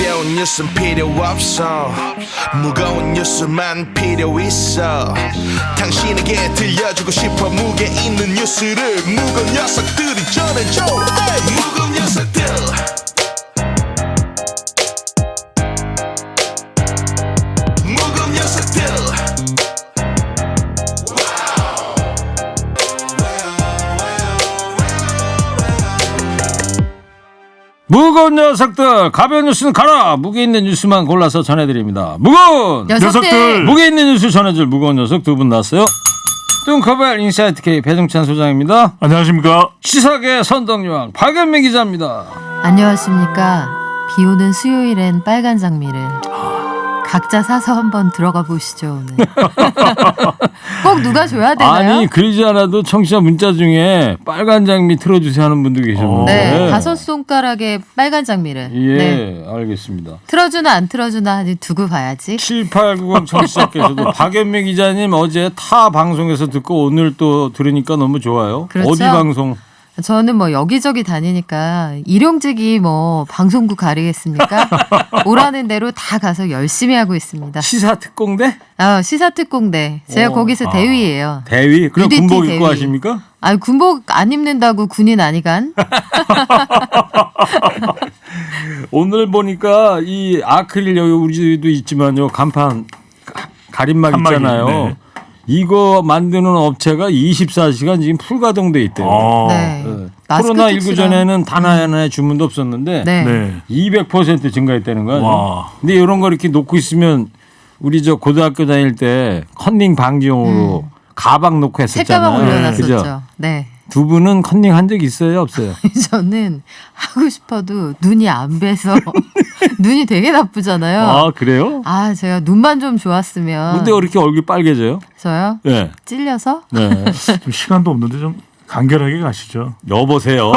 가벼운 뉴스는 필요 없어 무거운 뉴스만 필요 있어 당신에게 들려주고 싶어 무게 있는 뉴스를 무거운 녀석들이 전해줘 무거운 녀석들 무거운 녀석들 무거운 녀석들 가벼운 뉴스는 가라 무게 있는 뉴스만 골라서 전해드립니다. 무거운 녀석들 무게 있는 뉴스 전해줄 무거운 녀석 두 분 나왔어요. 뚱커벨 인사이트 K 배종찬 소장입니다. 안녕하십니까. 시사계 선덕여왕 박연미 기자입니다. 안녕하십니까. 비오는 수요일엔 빨간 장미를 각자 사서 한번 들어가 보시죠. 오늘. 꼭 누가 줘야 되나요? 아니 그러지 않아도 청취자 문자 중에 빨간 장미 틀어주세요 하는 분도 계셨는데 네, 5손가락에 빨간 장미를. 예 네. 알겠습니다. 틀어주나 안 틀어주나 두고 봐야지. 7890 청취자께서도 박연미 기자님 어제 타 방송에서 듣고 오늘 또 들으니까 너무 좋아요. 그렇죠? 어디 방송? 저는 뭐 여기저기 다니니까 일용직이 뭐 방송국 가리겠습니까? 오라는 대로 다 가서 열심히 하고 있습니다. 시사특공대? 시사특공대. 제가 거기서 대위예요. 대위? 그럼 UDT 군복 대위. 입고 하십니까? 아니 군복 안 입는다고 군인 아니간? 오늘 보니까 이 아크릴 여기 우리도 있지만요 간판 가림막 칸막이, 있잖아요. 네. 이거 만드는 업체가 24시간 지금 풀가동돼 있대요. 네. 네. 마스크 코로나19 특수랑. 전에는 단 하나의 주문도 없었는데 네. 네. 200% 증가했다는 거예요. 와. 근데 이런 거 이렇게 놓고 있으면 우리 저 고등학교 다닐 때 컨닝 방지용으로 가방 놓고 했었잖아요. 책가방 올려놨었죠. 그죠? 네. 두 분은 컨닝 한 적 있어요, 없어요? 저는 하고 싶어도 눈이 안 배서 눈이 되게 나쁘잖아요. 아 그래요? 제가 눈만 좀 좋았으면. 근데 왜 이렇게 얼굴 빨개져요? 저요? 네. 찔려서? 네. 좀 시간도 없는데 좀 간결하게 가시죠. 여보세요.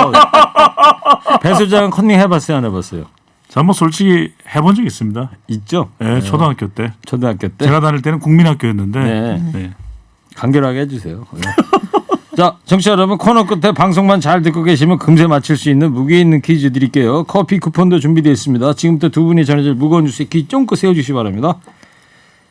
배 소장은 컨닝 해봤어요, 안 해봤어요? 저는 뭐 솔직히 해본 적 있습니다. 있죠. 네, 초등학교 때. 초등학교 때. 제가 다닐 때는 국민학교였는데. 네. 네. 간결하게 해주세요. 네. 자, 청취자 여러분 코너 끝에 방송만 잘 듣고 계시면 금세 맞힐 수 있는 무게 있는 퀴즈 드릴게요. 커피 쿠폰도 준비되어 있습니다. 지금부터 두 분이 전해줄 무거운 뉴스에 귀 쫑긋 세워주시기 바랍니다.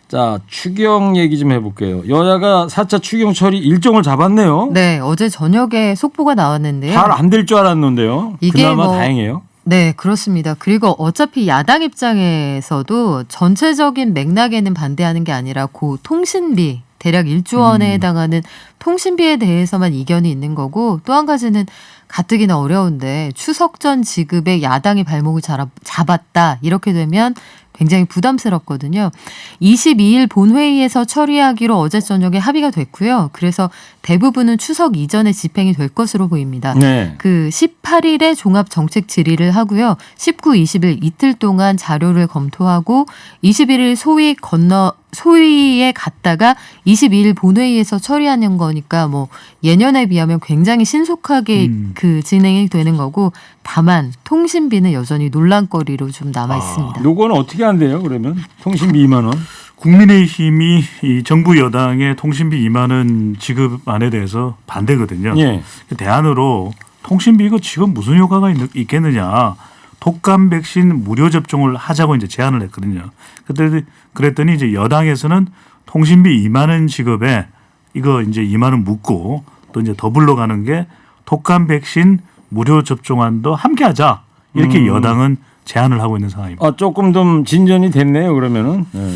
자, 추경 얘기 좀 해볼게요. 여야가 4차 추경 처리 일정을 잡았네요. 네, 어제 저녁에 속보가 나왔는데요. 잘 안 될 줄 알았는데요. 이게 그나마 뭐- 다행이에요. 네, 그렇습니다. 그리고 어차피 야당 입장에서도 전체적인 맥락에는 반대하는 게 아니라 고 통신비 대략 1조 원에 해당하는 통신비에 대해서만 이견이 있는 거고 또 한 가지는 가뜩이나 어려운데 추석 전 지급에 야당이 발목을 잡았다. 이렇게 되면 굉장히 부담스럽거든요. 22일 본회의에서 처리하기로 어제 저녁에 합의가 됐고요. 그래서 대부분은 추석 이전에 집행이 될 것으로 보입니다. 네. 그 18일에 종합 정책 질의를 하고요. 19, 20일 이틀 동안 자료를 검토하고 21일 소위에 갔다가 22일 본회의에서 처리하는 거니까 뭐 예년에 비하면 굉장히 신속하게 그 진행이 되는 거고 다만 통신비는 여전히 논란거리로 좀 남아 있습니다. 요거는 어떻게 한대요? 그러면 통신비 2만 원. 국민의힘이 이 정부 여당의 통신비 2만 원 지급안에 대해서 반대거든요. 예. 대안으로 통신비 이거 지금 무슨 효과가 있겠느냐. 독감 백신 무료 접종을 하자고 이제 제안을 했거든요. 그랬더니 이제 여당에서는 통신비 2만 원 지급에 이거 이제 2만 원 묻고 또 이제 더불러 가는 게 독감 백신 무료 접종안도 함께 하자. 이렇게 여당은 제안을 하고 있는 상황입니다. 조금 좀 진전이 됐네요. 그러면은. 네.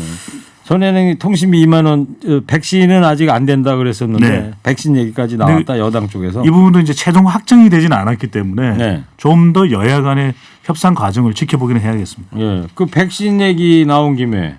전에는 통신비 2만 원 백신은 아직 안 된다 그랬었는데 네. 백신 얘기까지 나왔다 여당 쪽에서. 이 부분도 이제 최종 확정이 되지는 않았기 때문에 네. 좀 더 여야 간의 협상 과정을 지켜보기는 해야겠습니다. 예. 그 백신 얘기 나온 김에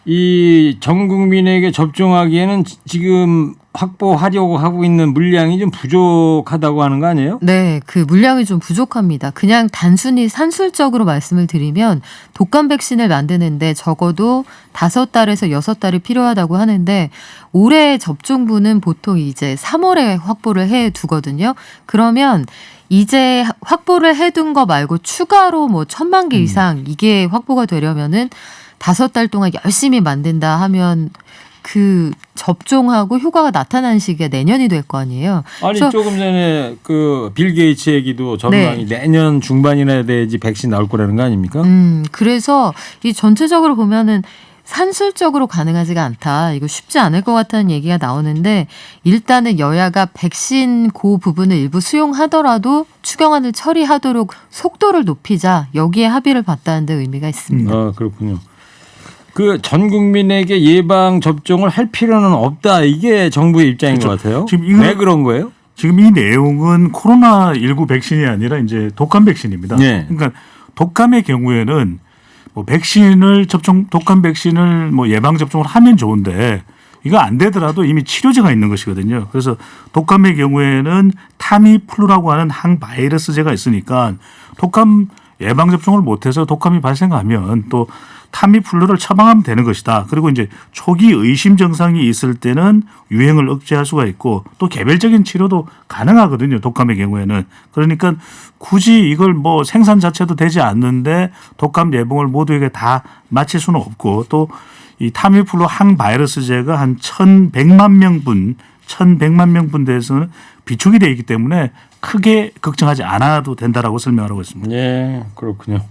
이 전 국민에게 접종하기에는 지금 확보하려고 하고 있는 물량이 좀 부족하다고 하는 거 아니에요? 네, 그 물량이 좀 부족합니다. 그냥 단순히 산술적으로 말씀을 드리면 독감 백신을 만드는데 적어도 5달에서 6달이 필요하다고 하는데 올해 접종분은 보통 이제 3월에 확보를 해 두거든요. 그러면 이제 확보를 해둔 거 말고 추가로 뭐 1,000만 개 이상 이게 확보가 되려면은 5달 동안 열심히 만든다 하면 그 접종하고 효과가 나타나는 시기가 내년이 될 거 아니에요. 아니 그래서 조금 전에 그 빌 게이츠 얘기도 전망이 내년 중반이나 돼야지 백신 나올 거라는 거 아닙니까? 그래서 이 전체적으로 보면은 산술적으로 가능하지가 않다. 이거 쉽지 않을 것 같다는 얘기가 나오는데 일단은 여야가 백신 그 부분을 일부 수용하더라도 추경안을 처리하도록 속도를 높이자 여기에 합의를 봤다는 데 의미가 있습니다. 아 그렇군요. 그 전 국민에게 예방 접종을 할 필요는 없다. 이게 정부의 입장인 그렇죠. 것 같아요. 지금 이거- 왜 그런 거예요? 지금 이 내용은 코로나19 백신이 아니라 이제 독감 백신입니다. 네. 그러니까 독감의 경우에는 뭐 독감 백신을 뭐 예방 접종을 하면 좋은데 이거 안 되더라도 이미 치료제가 있는 것이거든요. 그래서 독감의 경우에는 타미플루라고 하는 항바이러스제가 있으니까 독감 예방 접종을 못해서 독감이 발생하면 또 타미플루를 처방하면 되는 것이다. 그리고 이제 초기 의심 증상이 있을 때는 유행을 억제할 수가 있고 또 개별적인 치료도 가능하거든요. 독감의 경우에는. 그러니까 굳이 이걸 뭐 생산 자체도 되지 않는데 독감 예방을 모두에게 다 마칠 수는 없고 또 이 타미플루 항바이러스제가 한 1,100만 명분 대해서는 비축이 되어 있기 때문에 크게 걱정하지 않아도 된다라고 설명을 하고 있습니다. 예, 그렇군요.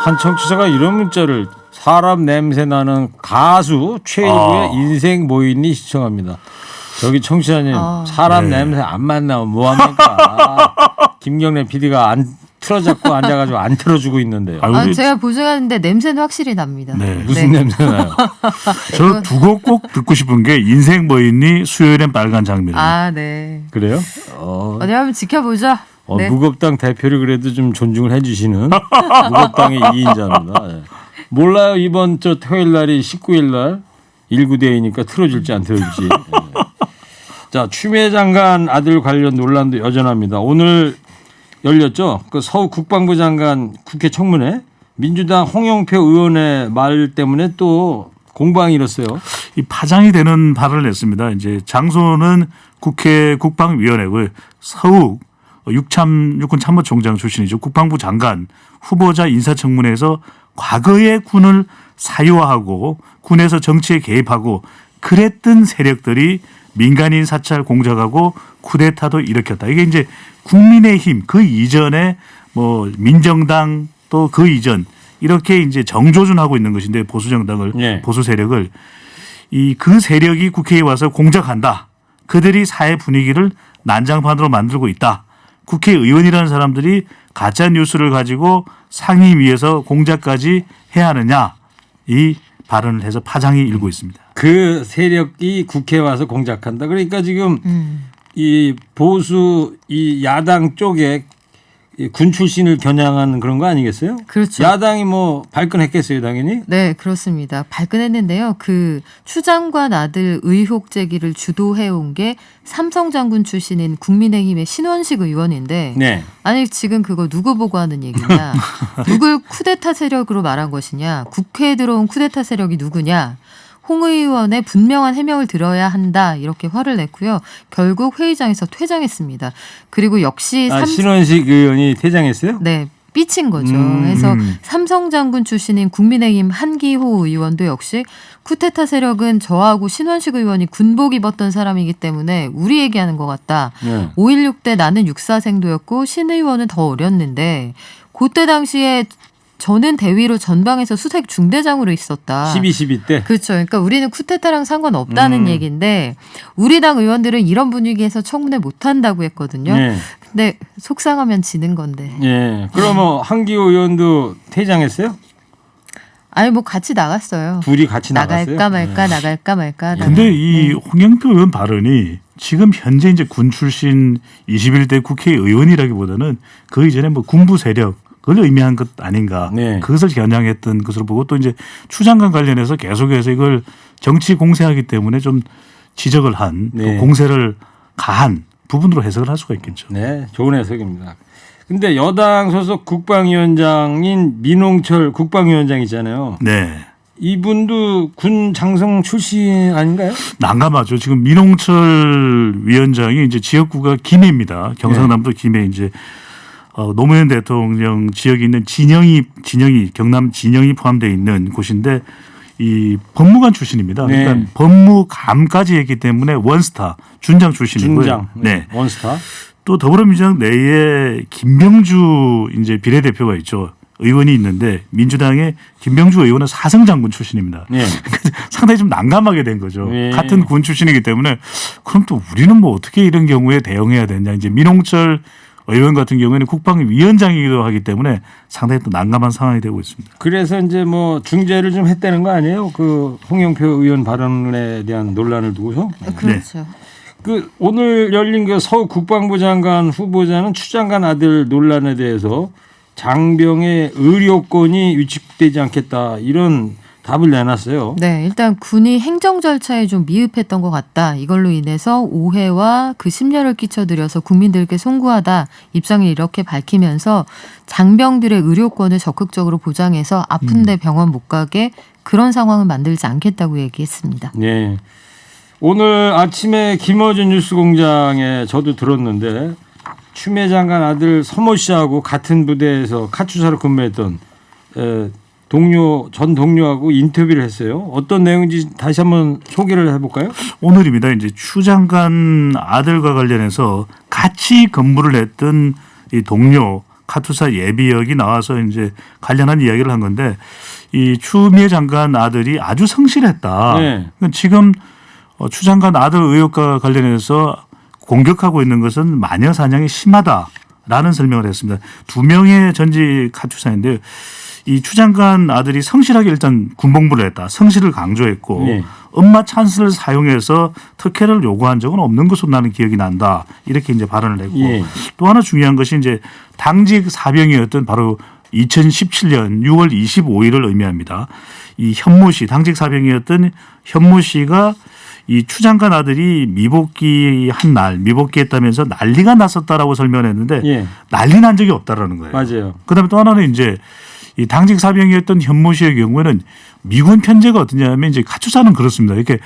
한 청취자가 이런 문자를 사람 냄새 나는 가수 최일구의 인생 모인이 시청합니다. 저기 청취자님 사람 냄새 안 만나면 뭐합니까? 김경래 PD가 안 틀어잡고 앉아가지고 안 틀어주고 있는데요. 제가 보증하는데 냄새는 확실히 납니다. 네. 무슨 냄새 나요? 저 두 곡 꼭 듣고 싶은 게 인생 뭐있니 수요일엔 빨간 장미를. 아, 네. 그래요? 어디 한번 지켜보죠. 네. 무겁당 대표를 그래도 좀 존중을 해주시는 무겁당의 2인자입니다. 예. 몰라요. 이번 저 토요일 날이 19일 날 일구대회니까 틀어줄지 안 틀어줄지. 예. 자, 추미애 장관 아들 관련 논란도 여전합니다. 오늘 열렸죠. 그 서욱 국방부 장관 국회 청문회 민주당 홍영표 의원의 말 때문에 또 공방이 일었어요. 이 파장이 되는 발언을 냈습니다. 이제 장소는 국회 국방위원회고요. 서욱 육군 참모총장 출신이죠. 국방부 장관 후보자 인사청문회에서 과거의 군을 사유화하고 군에서 정치에 개입하고 그랬던 세력들이 민간인 사찰 공작하고 쿠데타도 일으켰다. 이게 이제 국민의힘 그 이전에 뭐 민정당 또 그 이전 이렇게 이제 정조준하고 있는 것인데 보수 정당을 네. 보수 세력을 그 세력이 국회에 와서 공작한다. 그들이 사회 분위기를 난장판으로 만들고 있다. 국회의원이라는 사람들이 가짜 뉴스를 가지고 상임위에서 공작까지 해야 하느냐 이 발언을 해서 파장이 일고 있습니다. 그 세력이 국회에 와서 공작한다. 그러니까 지금 이 보수 이 야당 쪽에 군 출신을 겨냥하는 그런 거 아니겠어요? 그렇죠. 야당이 뭐 발끈했겠어요, 당연히. 네, 그렇습니다. 발끈했는데요. 그 추 장관 아들 의혹 제기를 주도해온 게 삼성 장군 출신인 국민의힘의 신원식 의원인데 네. 아니 지금 그거 누구 보고 하는 얘기냐. 누굴 쿠데타 세력으로 말한 것이냐. 국회에 들어온 쿠데타 세력이 누구냐. 홍 의원의 분명한 해명을 들어야 한다 이렇게 화를 냈고요. 결국 회의장에서 퇴장했습니다. 그리고 역시 신원식 의원이 퇴장했어요? 네. 삐친 거죠. 그래서 삼성 장군 출신인 국민의힘 한기호 의원도 역시 쿠데타 세력은 저하고 신원식 의원이 군복 입었던 사람이기 때문에 우리 얘기하는 것 같다. 네. 5.16 때 나는 육사생도였고 신 의원은 더 어렸는데 그때 당시에 저는 대위로 전방에서 수색 중대장으로 있었다. 12 때. 그렇죠. 그러니까 우리는 쿠데타랑 상관없다는 얘기인데 우리 당 의원들은 이런 분위기에서 청문회 못한다고 했거든요. 네. 근데 속상하면 지는 건데. 예. 그러면 한기호 의원도 퇴장했어요? 아니 뭐 같이 나갔어요. 둘이 같이 나갔어요? 나갈까 말까. 근데 이 홍영표 의원 발언이 지금 현재 이제 군 출신 21대 국회의원이라기보다는 그 이전에 뭐 군부 세력 그걸 의미한 것 아닌가. 네. 그것을 겨냥했던 것으로 보고 또 이제 추 장관 관련해서 계속해서 이걸 정치 공세하기 때문에 좀 지적을 한 또 네. 공세를 가한 부분으로 해석을 할 수가 있겠죠. 네, 좋은 해석입니다. 근데 여당 소속 국방위원장인 민홍철 국방위원장이잖아요. 네. 이분도 군 장성 출신 아닌가요? 난감하죠. 지금 민홍철 위원장이 이제 지역구가 김해입니다. 경상남도 김해 이제 노무현 대통령 지역에 있는 진영이 경남 진영이 포함되어 있는 곳인데 이 법무관 출신입니다. 네. 그러니까 법무감까지 했기 때문에 원스타 준장 출신이고요. 준장. 네. 원스타. 또 더불어민주당 내에 김병주 이제 비례대표가 있죠. 의원이 있는데 민주당의 김병주 의원은 사성장군 출신입니다. 네. 상당히 좀 난감하게 된 거죠. 네. 같은 군 출신이기 때문에 그럼 또 우리는 뭐 어떻게 이런 경우에 대응해야 되냐. 이제 민홍철 의원 같은 경우에는 국방위원장이기도 하기 때문에 상당히 또 난감한 상황이 되고 있습니다. 그래서 이제 뭐 중재를 좀 했다는 거 아니에요? 그 홍영표 의원 발언에 대한 논란을 두고서. 그렇죠. 그 오늘 열린 그 서울 국방부 장관 후보자는 추 장관 아들 논란에 대해서 장병의 의료권이 위축되지 않겠다 이런 답을 내놨어요. 네, 일단 군이 행정 절차에 좀 미흡했던 것 같다. 이걸로 인해서 오해와 그 심려를 끼쳐드려서 국민들께 송구하다 입장을 이렇게 밝히면서 장병들의 의료권을 적극적으로 보장해서 아픈데 병원 못 가게 그런 상황을 만들지 않겠다고 얘기했습니다. 네. 오늘 아침에 김어준 뉴스공장에 저도 들었는데 추미애 장관 아들 서모 씨하고 같은 부대에서 카투사로 근무했던 전 동료하고 인터뷰를 했어요. 어떤 내용인지 다시 한번 소개를 해볼까요? 오늘입니다. 이제 추 장관 아들과 관련해서 같이 근무를 했던 이 동료 카투사 예비역이 나와서 이제 관련한 이야기를 한 건데 이 추미애 장관 아들이 아주 성실했다. 네. 그러니까 지금 추 장관 아들 의혹과 관련해서 공격하고 있는 것은 마녀 사냥이 심하다라는 설명을 했습니다. 2명의 전직 카투사인데 이 추 장관 아들이 성실하게 일단 군복무를 했다. 성실을 강조했고 네. 엄마 찬스를 사용해서 특혜를 요구한 적은 없는 것으로 나는 기억이 난다. 이렇게 이제 발언을 했고 예. 또 하나 중요한 것이 이제 당직 사병이었던 바로 2017년 6월 25일을 의미합니다. 이 현모 씨 당직 사병이었던 현모 씨가 이 추 장관 아들이 미복귀 한 날 미복귀했다면서 난리가 났었다라고 설명했는데 예. 난리 난 적이 없다라는 거예요. 맞아요. 그다음에 또 하나는 이제 이 당직 사병이었던 현모 씨의 경우에는 미군 편제가 어떠냐면 이제 카투사는 그렇습니다. 이렇게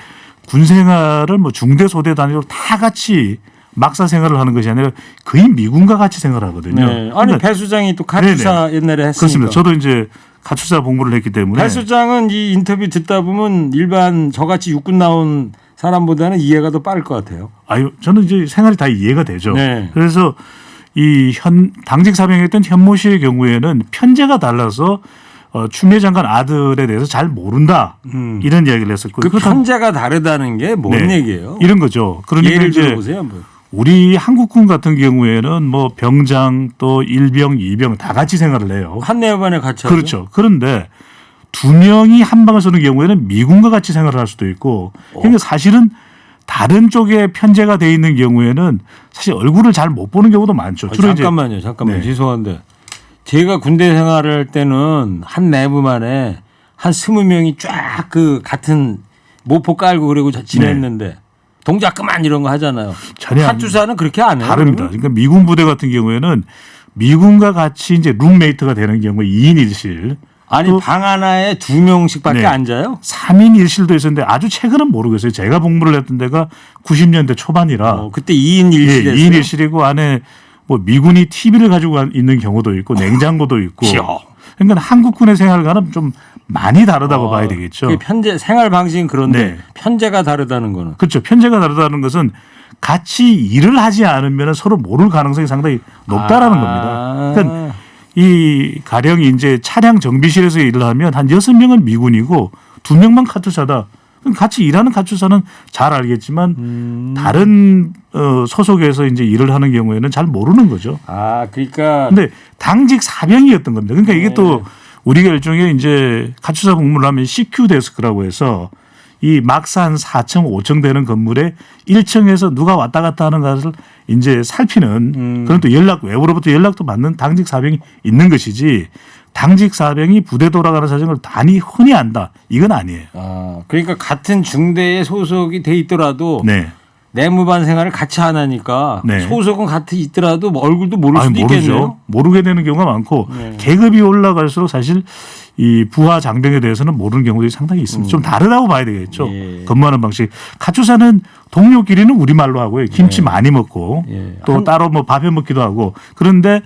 군 생활을 뭐 중대 소대 단위로 다 같이 막사 생활을 하는 것이 아니라 거의 미군과 같이 생활하거든요. 네. 아니 그러니까 배 수장이 또 카투사 옛날에 했으니까. 그렇습니다. 저도 이제 카투사 복무를 했기 때문에 배 수장은 이 인터뷰 듣다 보면 일반 저같이 육군 나온 사람보다는 이해가 더 빠를 것 같아요. 아유, 저는 이제 생활이 다 이해가 되죠. 네. 그래서 이 당직 사병이었던 현모 씨의 경우에는 편제가 달라서 추미애 장관 아들에 대해서 잘 모른다 이런 이야기를 했었고 그 편제가 다르다는 게 뭔 네. 얘기예요? 이런 거죠. 그러니까 예를 이제 들어보세요. 한번. 우리 한국군 같은 경우에는 뭐 병장 또 일병, 이병 다 같이 생활을 해요. 한 내반에 같이 하죠? 그렇죠. 그런데 2명이 한 방을 쏘는 경우에는 미군과 같이 생활을 할 수도 있고 그러니까 사실은 다른 쪽에 편제가 돼 있는 경우에는 사실 얼굴을 잘 못 보는 경우도 많죠. 주로 잠깐만요. 네. 죄송한데 제가 군대 생활할 때는 한 내부만에 한 20명이 쫙 그 같은 모포 깔고 그러고 지냈는데 동작 그만 이런 거 하잖아요. 전혀 카투사는 그렇게 안 해요. 다릅니다. 그러면? 그러니까 미군 부대 같은 경우에는 미군과 같이 이제 룸메이트가 되는 경우에 2인 1실 아니 방 하나에 2명씩밖에 네. 앉아요? 3인 1실도 있었는데 아주 최근은 모르겠어요. 제가 복무를 했던 데가 90년대 초반이라 그때 2인 1실 예, 2인 1실이고 안에 뭐 미군이 TV를 가지고 있는 경우도 있고 냉장고도 있고 그러니까 한국군의 생활과는 좀 많이 다르다고 봐야 되겠죠. 그 편제 생활 방식은 그런데 네. 편제가 다르다는 거는 그렇죠. 편제가 다르다는 것은 같이 일을 하지 않으면 서로 모를 가능성이 상당히 높다라는 겁니다. 그러니까 이 가령 이제 차량 정비실에서 일을 하면 한 6명은 미군이고 2명만 카투사다. 그럼 같이 일하는 카투사는 잘 알겠지만 다른 소속에서 이제 일을 하는 경우에는 잘 모르는 거죠. 그러니까 근데 당직 사병이었던 겁니다. 그러니까 이게 또 우리가 일종의 이제 카투사 복무를 하면 CQ 데스크라고 해서 이 막사 한 4층, 5층 되는 건물에 1층에서 누가 왔다 갔다 하는 것을 이제 살피는 그런 또 외부로부터 연락도 받는 당직 사병이 있는 것이지 당직 사병이 부대 돌아가는 사정을 단히 흔히 안다. 이건 아니에요. 그러니까 같은 중대에 소속이 돼 있더라도 네. 내무반 생활을 같이 안 하니까 네. 소속은 같이 있더라도 뭐 얼굴도 모를 수도 모르죠. 있겠네요. 모르게 되는 경우가 많고 계급이 올라갈수록 사실 이 부하 장병에 대해서는 모르는 경우들이 상당히 있습니다. 좀 다르다고 봐야 되겠죠. 예. 근무하는 방식. 카투사는 동료끼리는 우리말로 하고요. 김치 많이 먹고 예. 또 따로 뭐 밥해 먹기도 하고 그런데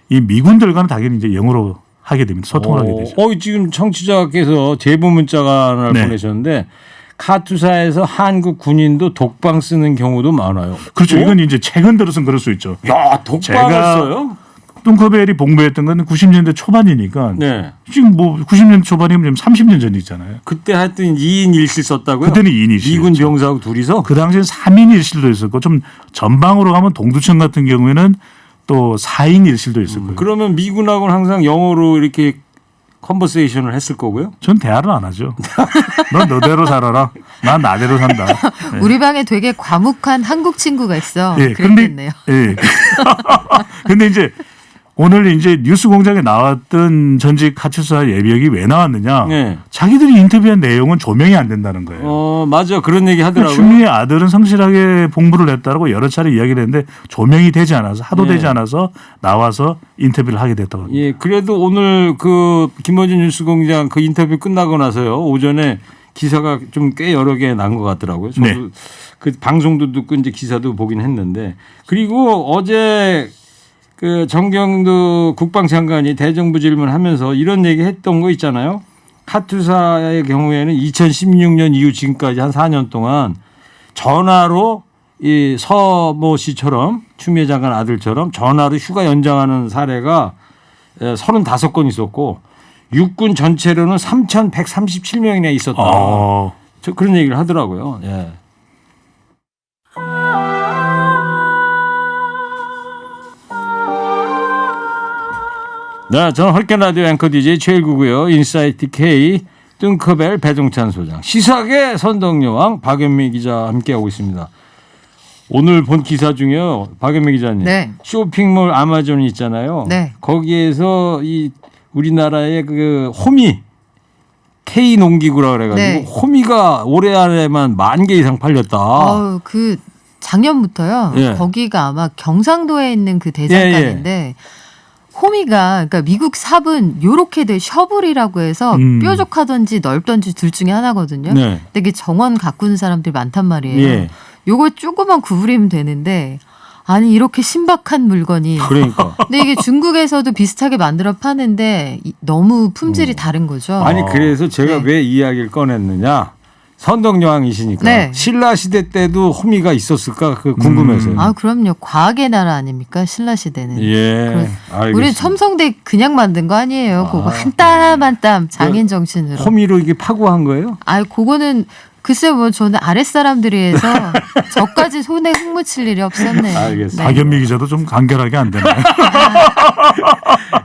이 미군들과는 당연히 이제 영어로 하게 됩니다. 소통을 하게 되죠. 지금 청취자께서 제보 문자가 하나 네. 보내셨는데 카투사에서 한국 군인도 독방 쓰는 경우도 많아요. 그렇죠. 어? 이건 이제 최근 들어서는 그럴 수 있죠. 야, 독방을 제가 써요? 뚱커벨이 복무했던 건 90년대 초반이니까 네. 지금 뭐 90년대 초반이면 지금 30년 전이잖아요. 그때 하여튼 2인 1실 썼다고요? 그때는 2인 1실. 미군 병사하고 둘이서? 그 당시엔 3인 1실도 있었고 좀 전방으로 가면 동두천 같은 경우에는 또 4인 1실도 있었고요. 그러면 미군하고는 항상 영어로 이렇게 컨버세이션을 했을 거고요? 전 대화를 안 하죠. 넌 너대로 살아라. 난 나대로 산다. 네. 우리 방에 되게 과묵한 한국 친구가 있어. 예, 그랬겠네요. 예. 근데 이제 오늘 이제 뉴스 공장에 나왔던 전직 카투사 예비역이 왜 나왔느냐? 네. 자기들이 인터뷰한 내용은 조명이 안 된다는 거예요. 맞아. 그런 얘기 하더라고요. 추미애 아들은 성실하게 복무를 했다고 여러 차례 이야기를 했는데 조명이 되지 않아서 하도 네. 되지 않아서 나와서 인터뷰를 하게 됐다고 합니다. 예, 그래도 오늘 그 김어준 뉴스공장 그 인터뷰 끝나고 나서요. 오전에 기사가 좀 꽤 여러 개 난 것 같더라고요. 저도 네. 그 방송도 듣고 이제 기사도 보긴 했는데 그리고 어제 그 정경도 국방장관이 대정부 질문하면서 이런 얘기 했던 거 있잖아요. 카투사의 경우에는 2016년 이후 지금까지 한 4년 동안 전화로 이 서모 씨처럼 추미애 장관 아들처럼 전화로 휴가 연장하는 사례가 35건 있었고 육군 전체로는 3,137명이나 있었다. 저 그런 얘기를 하더라고요. 예. 네, 저는 헐ken 라디오 앵커 DJ 최일구고요. 인사이트 K 뚱커벨 배종찬 소장, 시사계 선덕여왕 박연미 기자 함께하고 있습니다. 오늘 본 기사 중에요. 박연미 기자님. 네. 쇼핑몰 아마존 있잖아요. 네. 거기에서 이 우리나라의 그 호미 K 농기구라 그래가지고 네. 호미가 올해 안에만 10,000개 이상 팔렸다. 그 작년부터요. 예. 거기가 아마 경상도에 있는 그 대장간인데 호미가 그러니까 미국 삽은 요렇게 돼 셔블이라고 해서 뾰족하던지 넓던지 둘 중에 하나거든요. 네. 되게 정원 가꾸는 사람들이 많단 말이에요. 예. 요거 조금만 구부리면 되는데 아니 이렇게 신박한 물건이 그러니까. 근데 이게 중국에서도 비슷하게 만들어 파는데 너무 품질이 다른 거죠. 아니 그래서 제가 네. 왜 이야기를 꺼냈느냐. 선덕여왕이시니까 네. 신라 시대 때도 호미가 있었을까 그 궁금해서요. 아 그럼요. 과학의 나라 아닙니까? 신라 시대는. 예, 알겠습니다. 우리 첨성대 그냥 만든 거 아니에요. 그거 한 땀 한 땀 장인 정신으로. 호미로 이게 파고한 거예요? 아 그거는 글쎄 뭐 저는 아랫사람들이 해서 저까지 손에 흙 묻힐 일이 없었네요. 알겠습니다. 박연미 기자도 좀 간결하게 안 되나요?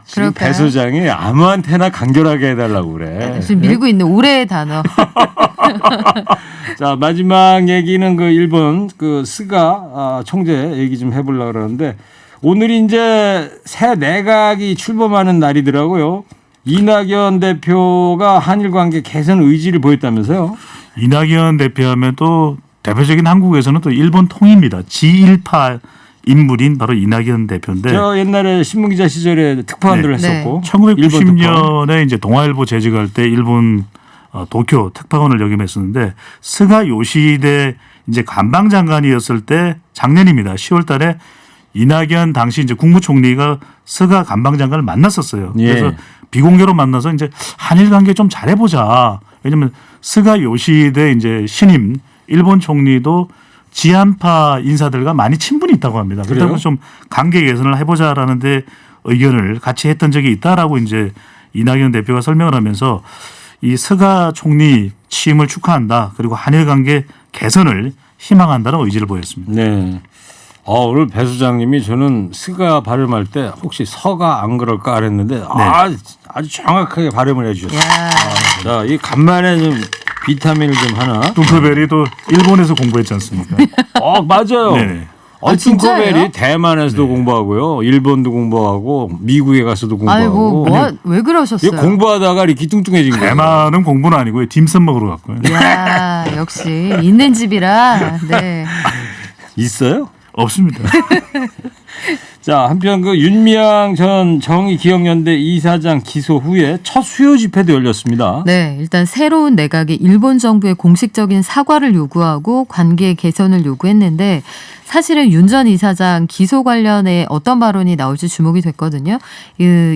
지금 그럴까요? 배 소장이 아무한테나 간결하게 해달라고 그래. 지금 밀고 있는 올해의 단어. 자 마지막 얘기는 그 일본 그 스가 총재 얘기 좀 해보려고 그러는데 오늘이 이제 새 내각이 출범하는 날이더라고요. 이낙연 대표가 한일 관계 개선 의지를 보였다면서요? 이낙연 대표하면 또 대표적인 한국에서는 또 일본 통입니다. G1파 인물인 바로 이낙연 대표인데 저 옛날에 신문기자 시절에 특파원들을 네. 했었고 1990년에 이제 동아일보 재직할 때 일본 도쿄 특파원을 역임했었는데 스가 요시히데 이제 관방장관이었을 때 작년입니다. 10월달에 이낙연 당시 이제 국무총리가 스가 관방장관을 만났었어요. 예. 그래서 비공개로 만나서 이제 한일 관계 좀 잘해보자. 왜냐하면 스가 요시히데 이제 신임 일본 총리도 지한파 인사들과 많이 친분이 있다고 합니다. 그래요? 그렇다고 좀 관계 개선을 해보자라는데 의견을 같이 했던 적이 있다라고 이제 이낙연 대표가 설명을 하면서 이 스가 총리 취임을 축하한다. 그리고 한일 관계 개선을 희망한다는 의지를 보였습니다. 네. 오늘 배 소장님이 저는 스가 발음할 때 혹시 서가 안 그럴까 그랬는데 아주 정확하게 발음을 해주셨어요. 야. 자, 이 간만에 좀 비타민을 좀 하나. 뚱커벨이 또 일본에서 공부했지 않습니까? 맞아요. 네. 진짜예요? 뚱커벨이 대만에서도 공부하고요, 일본도 공부하고 미국에 가서도 공부하고. 아이고 왜 그러셨어요? 이게 공부하다가 이렇게 뚱뚱해진 거예요. 대만은 공부는 아니고요. 딤섬 먹으러 갔고요. 야 역시 있는 집이라. 네. 있어요? 없습니다. 자, 한편 그 윤미향 전 정의기억연대 이사장 기소 후에 첫 수요 집회도 열렸습니다. 네, 일단 새로운 내각이 일본 정부의 공식적인 사과를 요구하고 관계 개선을 요구했는데 사실은 윤 전 이사장 기소 관련해 어떤 발언이 나올지 주목이 됐거든요.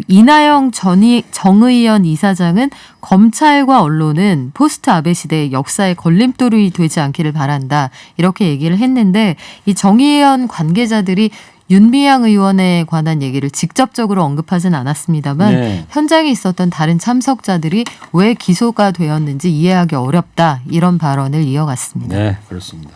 이나영 정의연 이사장은 검찰과 언론은 포스트 아베 시대의 역사의 걸림돌이 되지 않기를 바란다. 이렇게 얘기를 했는데 이 정의연 관계자들이 윤미향 의원에 관한 얘기를 직접적으로 언급하진 않았습니다만 네. 현장에 있었던 다른 참석자들이 왜 기소가 되었는지 이해하기 어렵다 이런 발언을 이어갔습니다. 네, 그렇습니다.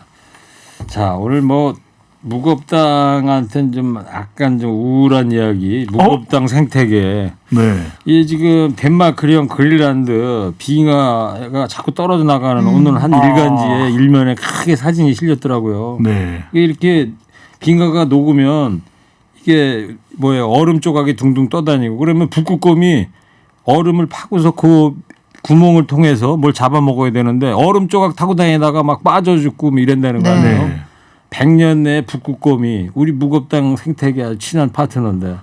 자, 오늘 뭐 무겁당한테는 좀 약간 좀 우울한 이야기, 무겁당 생태계. 네. 이 지금 덴마크령 그린란드 빙하가 자꾸 떨어져 나가는 오늘 한 일간지에 일면에 크게 사진이 실렸더라고요. 네. 이렇게 빙하가 녹으면 이게 뭐예요? 얼음 조각이 둥둥 떠다니고 그러면 북극곰이 얼음을 파고서 그 구멍을 통해서 뭘 잡아먹어야 되는데 얼음 조각 타고 다니다가 막 빠져 죽고 뭐 이런다는 거 네. 아니에요? 네. 100년 내 북극곰이 우리 무겁당 생태계 아주 친한 파트너인데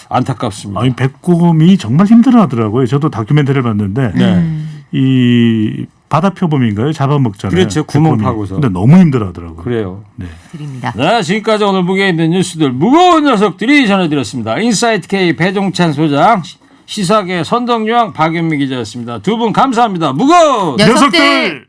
안타깝습니다. 아니 백곰이 정말 힘들어하더라고요. 저도 다큐멘터리를 봤는데 네. 이 바다 표범인가요? 잡아먹잖아요. 그렇죠. 구멍 백곰이. 파고서. 근데 너무 힘들어하더라고요. 그래요. 네. 드립니다. 네, 지금까지 오늘 무게 있는 뉴스들 무거운 녀석들이 전해드렸습니다. 인사이트 K 배종찬 소장, 시사계 선덕유왕 박연미 기자였습니다. 두 분 감사합니다. 무거운 녀석들! 녀석들!